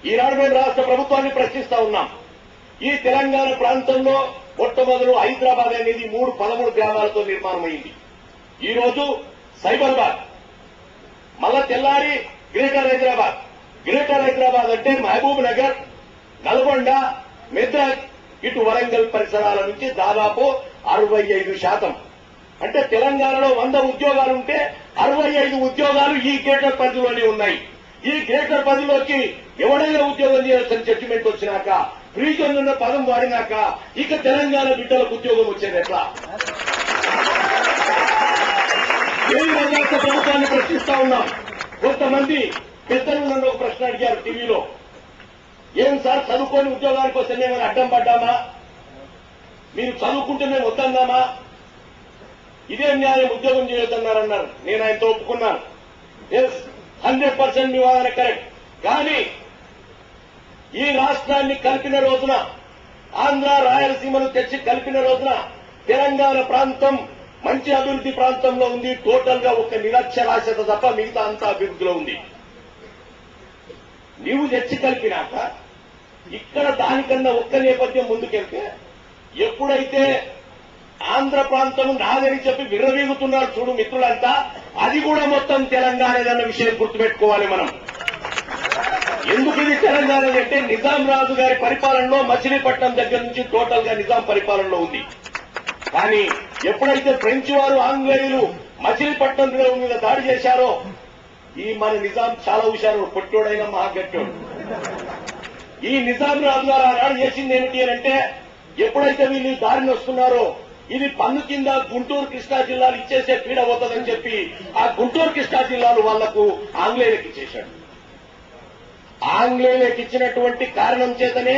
ఈనాడు మేము రాష్ట్ర ప్రభుత్వాన్ని ప్రశ్నిస్తా ఉన్నాం. ఈ తెలంగాణ ప్రాంతంలో మొట్టమొదలు హైదరాబాద్ అనేది 13 గ్రామాలతో నిర్మాణమైంది. ఈ రోజు సైబరాబాద్, మళ్ళా తెల్లారి గ్రేటర్ హైదరాబాద్. గ్రేటర్ హైదరాబాద్ అంటే మహబూబ్ నగర్, నల్గొండ, మెదక్, ఇటు వరంగల్ పరిసరాల నుంచి దాదాపు 65%. అంటే తెలంగాణలో 100 ఉద్యోగాలుంటే 65 ఉద్యోగాలు ఈ గ్రేటర్ పరిధిలోనే ఉన్నాయి. ఈ గ్రేటర్ పరిధిలోకి ఎవడైనా ఉద్యోగం చేయాల్సిన జడ్జిమెంట్ వచ్చినాక, ఫ్రీజన్ ఉన్న పదం వాడినాక ఇక తెలంగాణ బిడ్డలకు ఉద్యోగం వచ్చేది ఎట్లా? రాష్ట్ర ప్రభుత్వాన్ని ప్రశ్నిస్తా ఉన్నాం. కొంతమంది పెద్దలు నన్ను ఒక ప్రశ్న అడిగారు టీవీలో, ఏం సార్ చదువుకొని ఉద్యోగానికి వస్తే మేము అడ్డం పడ్డామా? మీరు చదువుకుంటే మేము వద్దన్నామా? ఇదే న్యాయం, ఉద్యోగం చేయొద్దన్నారన్నారు. నేను ఆయనతో ఒప్పుకున్నాను. ఎస్, 100% మీ వాదన కరెక్ట్. కానీ ఈ రాష్ట్రాన్ని కలిపిన రోజున, ఆంధ్ర రాయలసీమను తెచ్చి కలిపిన రోజున తెలంగాణ ప్రాంతం మంచి అభివృద్ధి ప్రాంతంలో ఉంది. టోటల్ గా ఒక నిరక్షరాస్యత తప్ప మిగతా అంతా అభివృద్ధిలో ఉంది. నీవు తెచ్చి కలిపినాక ఇక్కడ దానికన్నా ఒక్క నేపథ్యం ముందుకెళ్తే, ఎప్పుడైతే ఆంధ్ర ప్రాంతం నాదని చెప్పి విర్రవీగుతున్నారు చూడు మిత్రులంతా, అది కూడా మొత్తం తెలంగాణదన్న విషయం గుర్తుపెట్టుకోవాలి మనం. ఎందుకు ఇది తెలంగాణ అంటే, నిజాం రాజు గారి పరిపాలనలో మచిలీపట్నం దగ్గర నుంచి టోటల్ గా నిజాం పరిపాలనలో ఉంది. కానీ ఎప్పుడైతే ఫ్రెంచ్ వారు, ఆంగ్లేయులు మచిలీపట్నం మీద దాడి చేశారో, ఈ మన నిజాం చాలా హుషారు, పొట్టోడైనా మహాగట్టోడు. ఈ నిజాం రాజు గారు ఆనాడు చేసింది ఏమిటి అంటే, ఎప్పుడైతే వీళ్ళు దారిని వస్తున్నారో, ఇది పన్ను కింద గుంటూరు కృష్ణా జిల్లాలు ఇచ్చేసే పీడ అవుతుందని చెప్పి ఆ గుంటూరు కృష్ణా జిల్లాలు వాళ్లకు ఆంగ్లేయులకు ఇచ్చేశాడు. ఆంగ్లేయులకు ఇచ్చినటువంటి కారణం చేతనే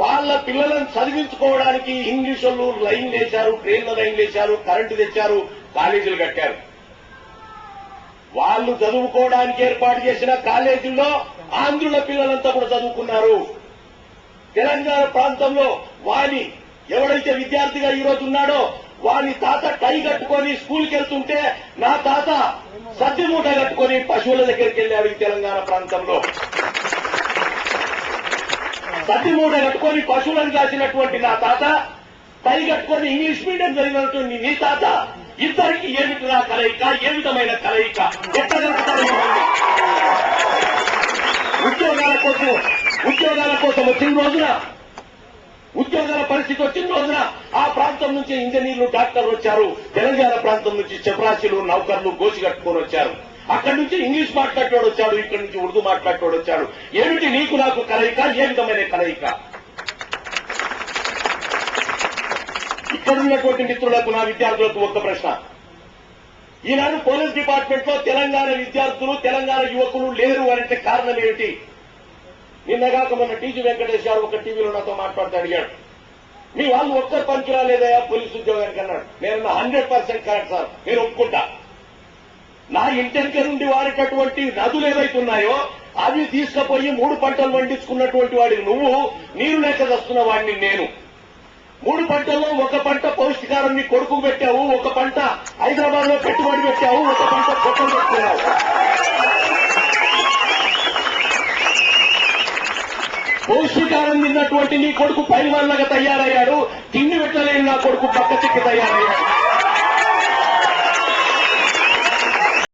వాళ్ళ పిల్లలను చదివించుకోవడానికి ఇంగ్లీష్ వాళ్ళు లైన్లు వేశారు, ట్రైన్ల లైన్లు వేశారు, కరెంటు తెచ్చారు, కాలేజీలు కట్టారు. వాళ్ళు చదువుకోవడానికి ఏర్పాటు చేసిన కాలేజీల్లో ఆంధ్రుల పిల్లలంతా కూడా చదువుకున్నారు. తెలంగాణ ప్రాంతంలో వాని ఎవడైతే విద్యార్థిగా ఈ రోజు ఉన్నాడో, వాని తాత టై కట్టుకొని స్కూల్కి వెళ్తుంటే, నా తాత సద్ది మూట కట్టుకొని పశువుల దగ్గరికి వెళ్ళాడు. ఈ తెలంగాణ ప్రాంతంలో సద్ది మూట కట్టుకొని పశువులను కాసినటువంటి నా తాత, టై కట్టుకొని ఇంగ్లీష్ మీడియం జరిగినటువంటి నీ తాత, ఇద్దరికి ఏమిటి నా కలయిక? ఏ విధమైన కలయిక? ఎట్లా జరుగుతారు? ఉద్యోగాల కోసం వచ్చిన రోజున, ఉద్యోగాల పరిస్థితి వచ్చిన రోజున ఆ ప్రాంతం నుంచి ఇంజనీర్లు, డాక్టర్లు వచ్చారు. తెలంగాణ ప్రాంతం నుంచి చపరాశీలు, నౌకర్లు గోచి కట్టుకొని వచ్చారు. అక్కడి నుంచి ఇంగ్లీష్ మాట్లాడేవాడు వచ్చాడు, ఇక్కడి నుంచి ఉర్దూ మాట్లాడేవాడు వచ్చాడు. ఏమిటి నీకు నాకు కలయిక? ఏ విధమైన కలయిక? ఇక్కడున్నటువంటి మిత్రులకు, నా విద్యార్థులకు ఒక్క ప్రశ్న. ఈనాడు పోలీస్ డిపార్ట్మెంట్ లో తెలంగాణ విద్యార్థులు, తెలంగాణ యువకులు లేరు అంటే కారణం ఏమిటి? నిన్నగాక మొన్న టీజీ వెంకటేష్ గారు ఒక టీవీలో నాతో మాట్లాడుతూ అడిగాడు, మీ వాళ్ళు ఒక్కరు పనికి రాలేదయా పోలీసు ఉద్యోగానికి అన్నాడు. నేను 100% కరెక్ట్ సార్, నేను ఒప్పుకుంటా. నా ఇంటెనక నుండి వాడేటటువంటి నదులు ఏవైతున్నాయో అవి తీసుకుపోయి 3 పంటలు పండించుకున్నటువంటి వాడిని నువ్వు, నీరు లేక వస్తున్న వాడిని నేను. 3 పంటల్లో ఒక పంట పౌష్టికారం నీ కొడుకు పెట్టావు, ఒక పంట హైదరాబాద్ లో పెట్టుబడి పెట్టావు, ఒక పంట కొట్టలు పెట్టుకున్నావు. పౌష్టికారం తిన్నటువంటి నీ కొడుకు పైల్వాన్లాగా తయారయ్యాడు, తిండి పెట్టలేని నా కొడుకు పక్క చిక్కి తయారయ్యాడు.